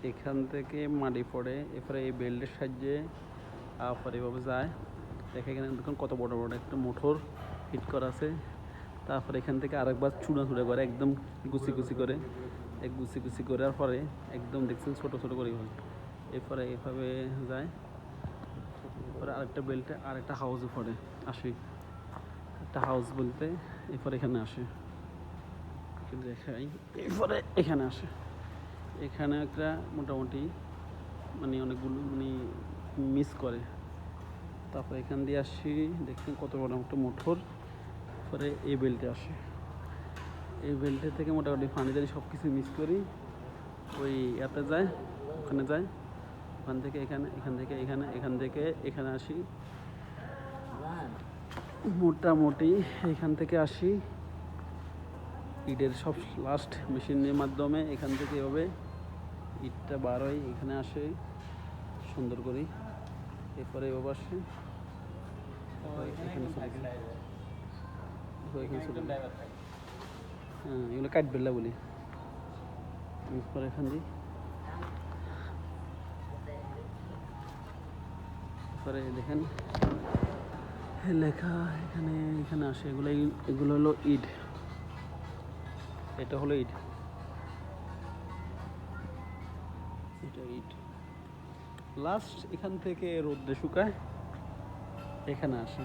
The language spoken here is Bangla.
এখান থেকে মাটি পড়ে, এরপরে এই বেল্টের সাহায্যে পরে এভাবে যায়। দেখে এখানে দেখুন কত বড় বড় একটা মোটর ফিট করা আছে। তারপরে এখান থেকে আরেকবার চূড়া করে একদম গুছি গুছি করে গুছি গুছি করার পরে একদম দেখছেন ছোটো ছোটো করে এরপরে এভাবে যায়। এরপরে আরেকটা বেল্টে আরেকটা হাউসে পড়ে আসি, একটা হাউস বলতে এরপরে এখানে আসে দেখাই। এরপরে এখানে আসে, এখানে একটা মোটামুটি মানে অনেকগুলো মানে মিস করে। তারপর এখান দিয়ে আসি, দেখছেন কত বড় একটা মোটর। পরে এই বেল্টে আসে, এই বেল্টের থেকে মোটামুটি পানি দানি সব কিছু মিক্স করি ওই এতে যায়, ওখানে যায়, ওখান থেকে এখানে, এখান থেকে এখানে, এখান থেকে এখানে আসি। মোটামুটি এখান থেকে আসি ইটের সব লাস্ট মেশিনের মাধ্যমে এখান থেকে এভাবে ইটটা বার হয়, এখানে আসে সুন্দর করি। এরপরে এভাবে আসে এখানে হ্যাঁ, এগুলো কাঠ বেল্লা বলি। এরপরে এখান দিয়ে পরে দেখেন লেখা এখানে, এখানে আসে এগুলো, এগুলো হলো ইট, এটা হলো ইট, এটা ইট। লাস্ট এখান থেকে রোদ্রে শুকায় এখানে আসে।